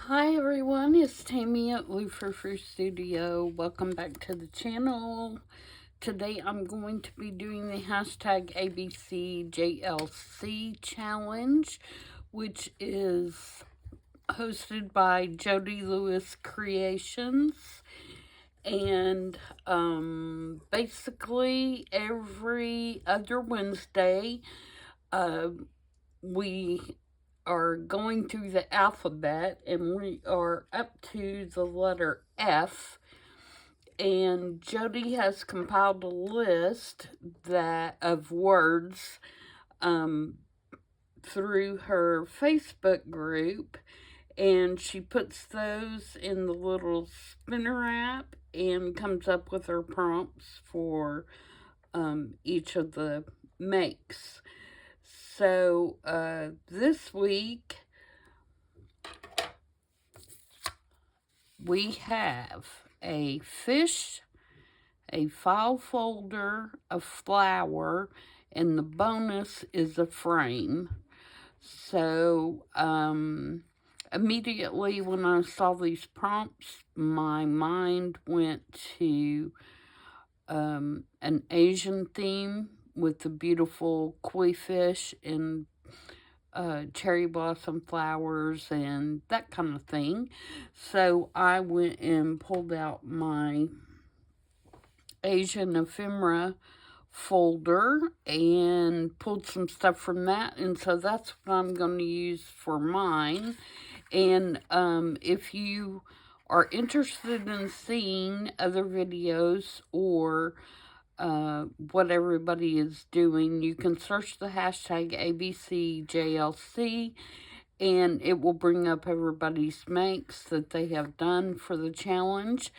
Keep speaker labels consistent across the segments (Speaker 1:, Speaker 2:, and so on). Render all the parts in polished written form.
Speaker 1: Hi everyone, it's Tammy at Frou-frou Studio. Welcome back to the channel. Today I'm going to be doing the hashtag ABCJLC challenge, which is hosted by Jody Lewis Creations. And basically every other Wednesday, we are going through the alphabet and we are up to the letter F, and Jody has compiled a list of words through her Facebook group, and she puts those in the little spinner app and comes up with her prompts for each of the makes. So this week we have a fish, a file folder, a flower, and the bonus is a frame. So immediately when I saw these prompts, my mind went to an Asian theme with the beautiful koi fish and cherry blossom flowers and that kind of thing. So I went and pulled out my Asian ephemera folder and pulled some stuff from that, and so that's what I'm going to use for mine. And if you are interested in seeing other videos or what everybody is doing, you can search the hashtag ABCJLC and it will bring up everybody's makes that they have done for the challenge.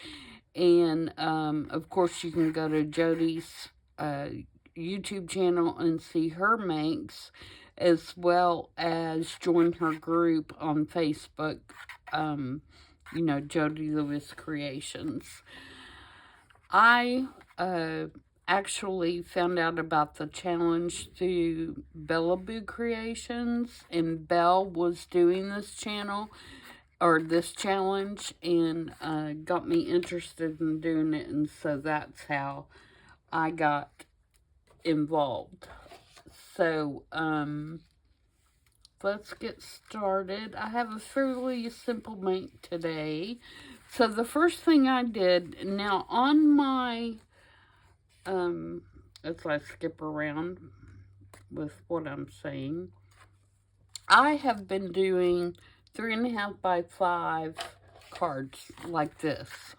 Speaker 1: And of course you can go to Jody's YouTube channel and see her makes, as well as join her group on Facebook, Jody Lewis Creations. I actually found out about the challenge through Bellaboo Creations, and Belle was doing this channel, or this challenge, and got me interested in doing it, and so that's how I got involved. So, let's get started. I have a fairly simple make today. So the first thing I did, now on my as I skip around with what I'm saying, I have been doing 3.5 by 5 cards like this.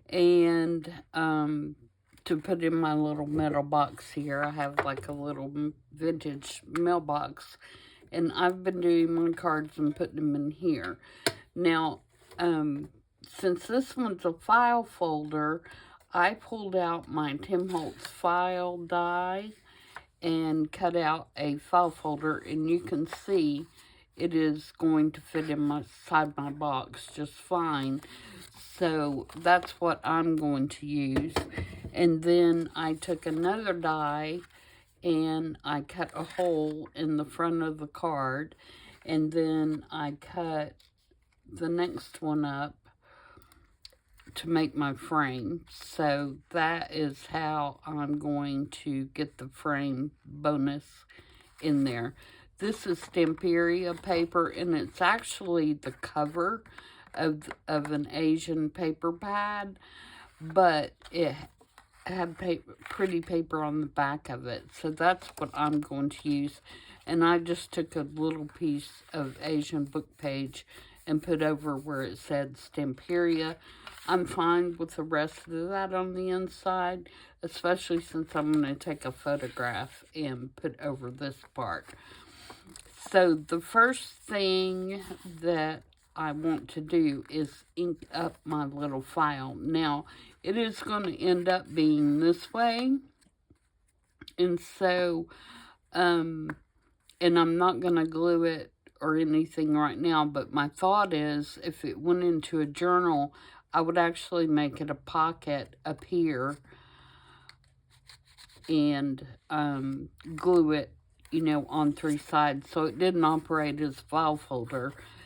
Speaker 1: And to put in my little metal box here, I have like a little vintage mailbox. And I've been doing my cards and putting them in here. Now, since this one's a file folder, I pulled out my Tim Holtz file die and cut out a file folder, and you can see it is going to fit inside my box just fine. So that's what I'm going to use. And then I took another die and I cut a hole in the front of the card, and then I cut the next one up to make my frame. So that is how I'm going to get the frame bonus in there. This is Stamperia paper, and it's actually the cover of an Asian paper pad, but it had pretty paper on the back of it. So that's what I'm going to use. And I just took a little piece of Asian book page and put over where it said Stamperia. I'm fine with the rest of that on the inside, especially since I'm going to take a photograph and put over this part. So the first thing that I want to do is ink up my little file. Now, it is going to end up being this way. And so, and I'm not going to glue it or anything right now, but my thought is if it went into a journal, I would actually make it a pocket up here and glue it, on 3 sides, so it didn't operate as a file folder.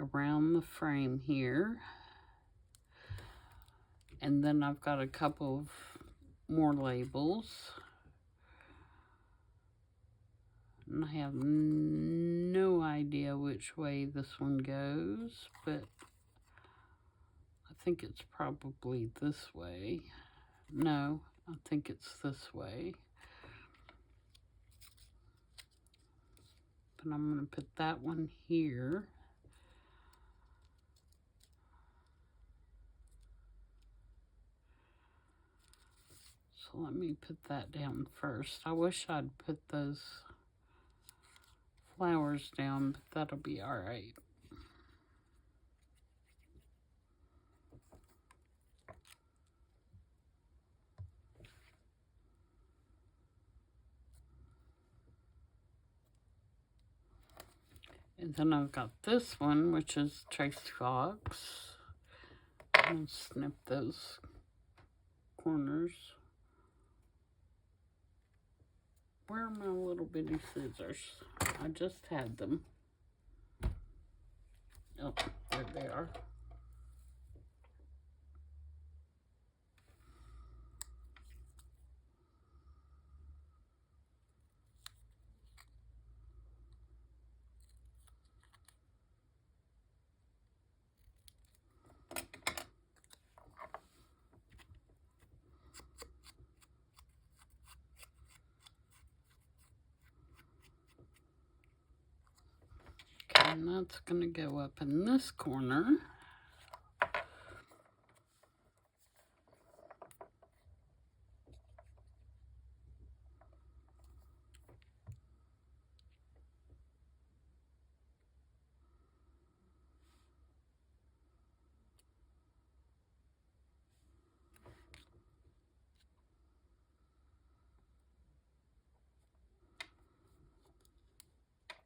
Speaker 1: around the frame here. And then I've got a couple of more labels. And I have no idea which way this one goes, but I think it's probably this way. No, I think it's this way. But I'm going to put that one here. So let me put that down first. I wish I'd put those flowers down, but that'll be all right. And then I've got this one, which is Tracy Fox. I'll snip those corners. Where are my little bitty scissors? I just had them. Oh, there they are. And that's going to go up in this corner.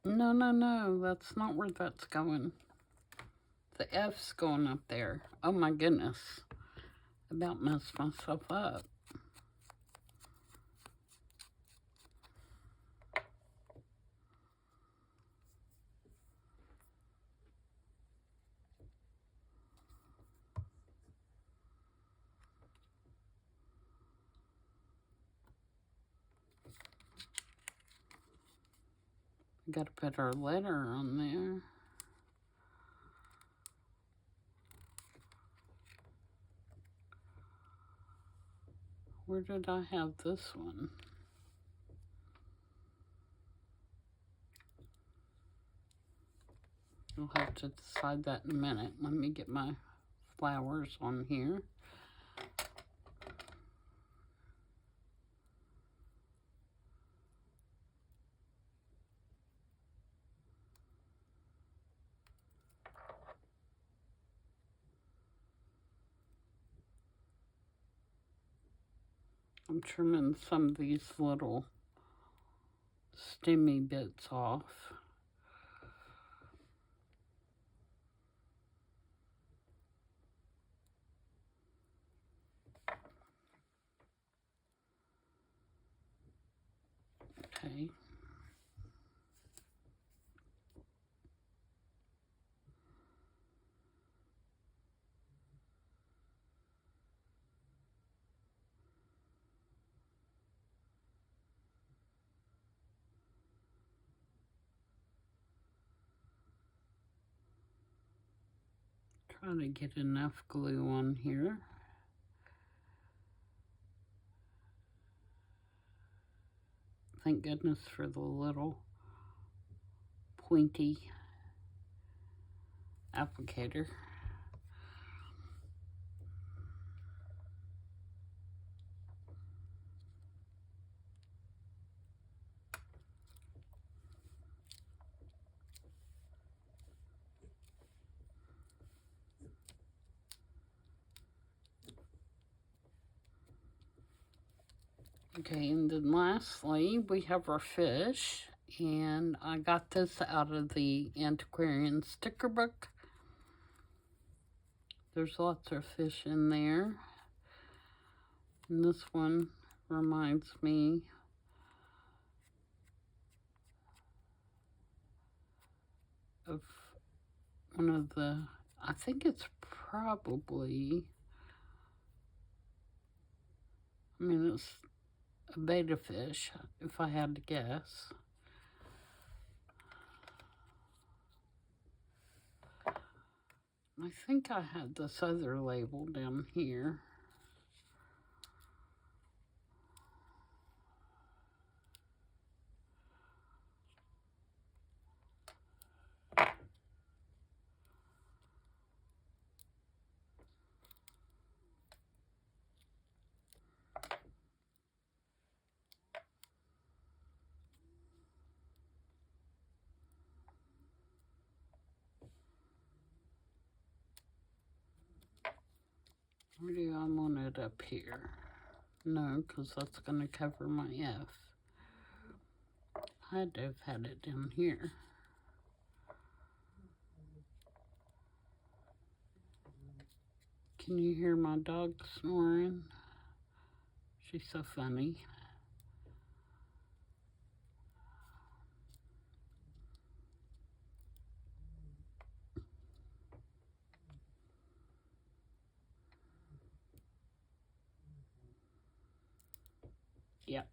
Speaker 1: No, no, no, that's not where that's going. The F's going up there. Oh my goodness. About messed myself up. Got to put our letter on there. Where did I have this one? I'll have to decide that in a minute. Let me get my flowers on here. I'm trimming some of these little stemmy bits off. Okay. Trying to get enough glue on here. Thank goodness for the little pointy applicator. Okay, and then lastly, we have our fish, and I got this out of the antiquarian sticker book. There's lots of fish in there, and this one reminds me of one of the, I think it's probably, I mean, it's a betta fish, if I had to guess. I think I had this other label down here. Or do I want it up here? No, because that's going to cover my F. I had to have had it down here. Can you hear my dog snoring? She's so funny. Yep.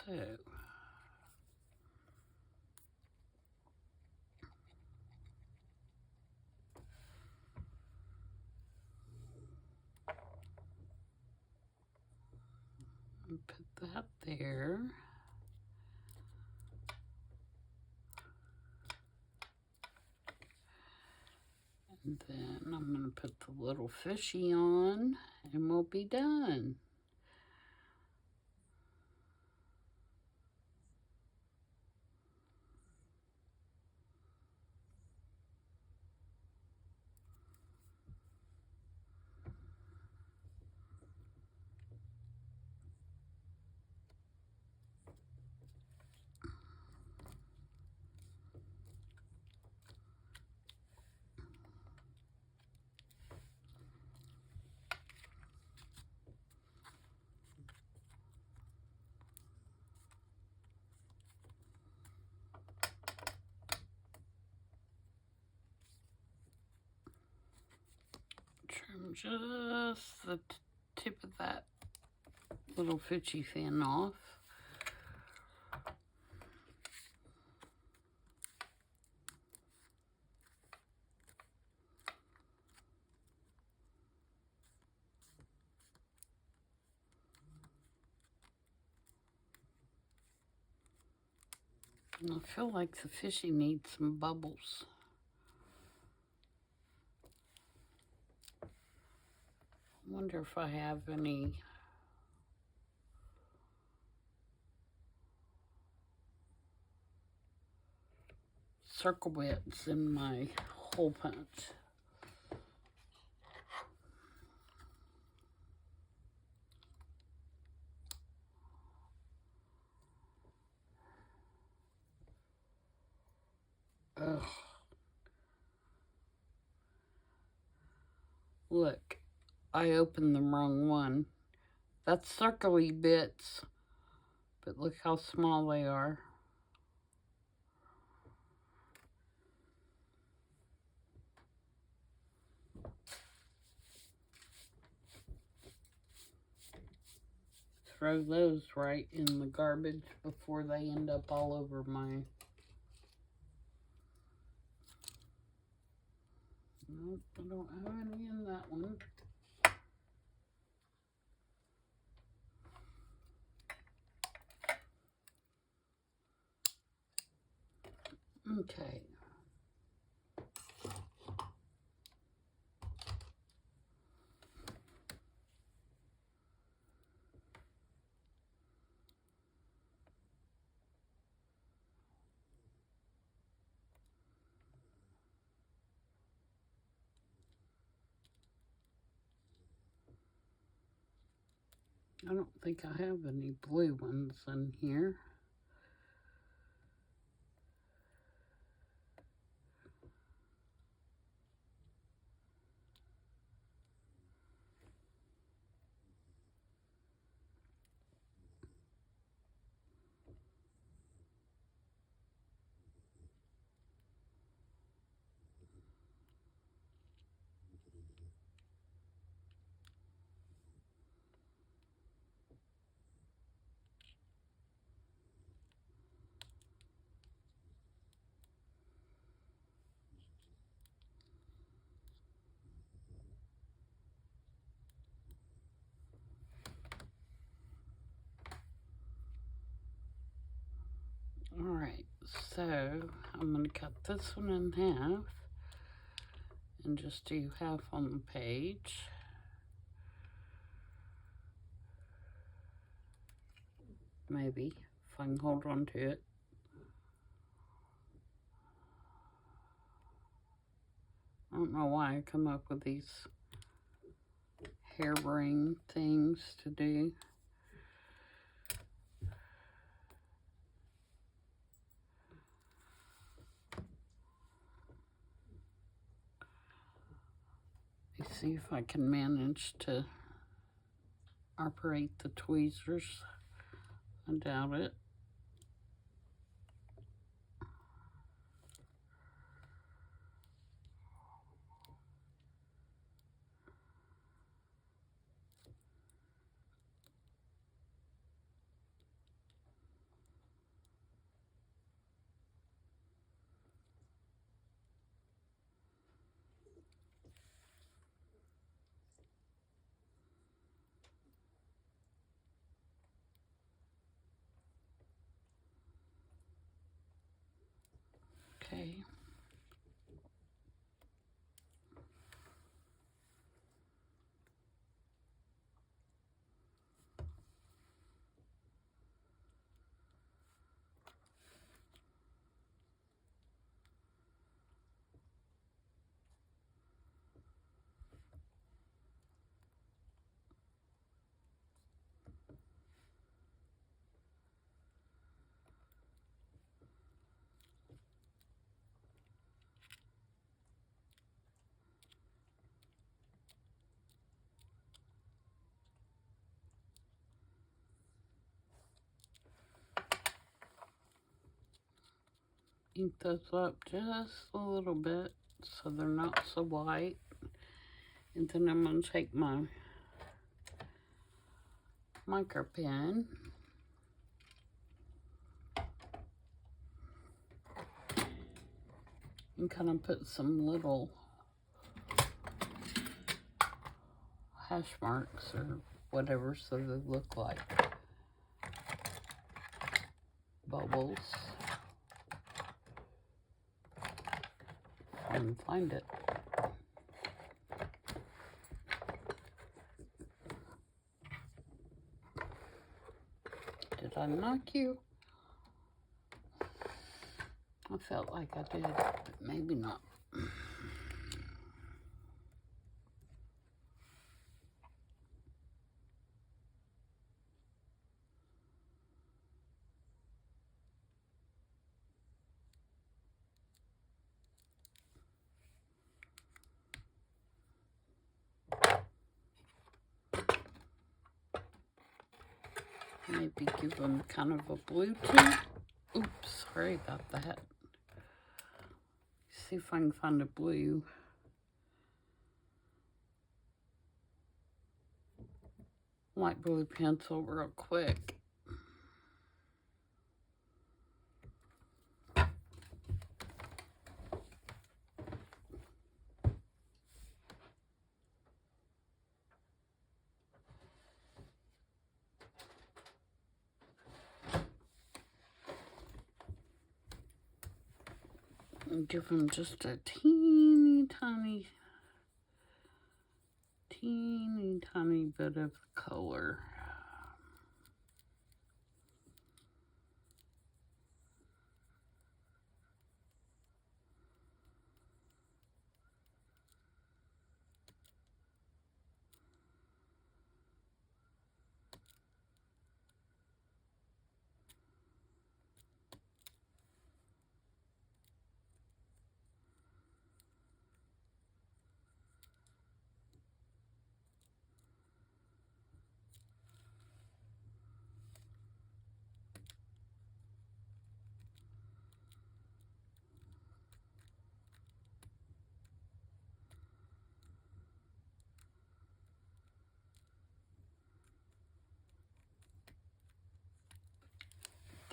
Speaker 1: So, put that there. And then I'm going to put the little fishy on and we'll be done. Trim just the tip of that little fishy fin off. And I feel like the fishy needs some bubbles. I wonder if I have any circle bits in my hole punch. Ugh. Look, I opened the wrong one. That's circly bits, but look how small they are. Throw those right in the garbage before they end up all over my... Nope, I don't have any in that one. Okay. I don't think I have any blue ones in here. So I'm going to cut this one in half and just do half on the page. Maybe, if I can hold on to it. I don't know why I come up with these harebrained things to do. Let's see if I can manage to operate the tweezers. I doubt it. Okay. Ink those up just a little bit so they're not so white. And then I'm going to take my micro pen and kind of put some little hash marks or whatever so they look like bubbles. And find it. Did I knock you? I felt like I did, but maybe not. Maybe give them kind of a blue too. Oops, sorry about that. See if I can find a blue. Light blue pencil real quick. And give them just a teeny tiny bit of color.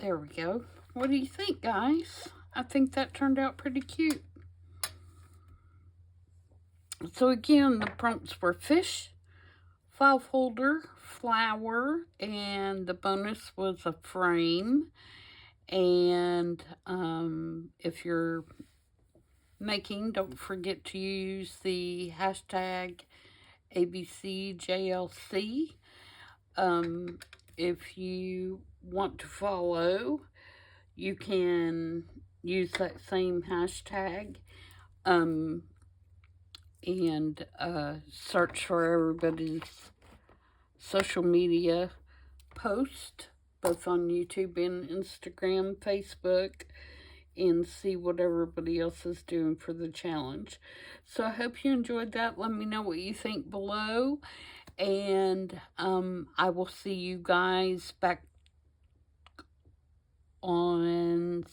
Speaker 1: There we go. What do you think, guys? I think that turned out pretty cute. So again, the prompts were fish, file folder, flower, and the bonus was a frame. And if you're making, don't forget to use the hashtag ABCJLC. If you want to follow, you can use that same hashtag and search for everybody's social media post, both on YouTube and Instagram, Facebook, and see what everybody else is doing for the challenge. So I hope you enjoyed that. Let me know what you think below. And I will see you guys back on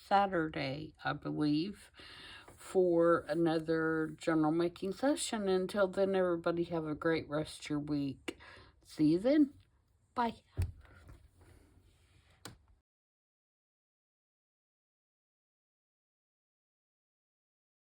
Speaker 1: Saturday, I believe, for another journal making session. Until then, everybody have a great rest of your week. See you then. Bye.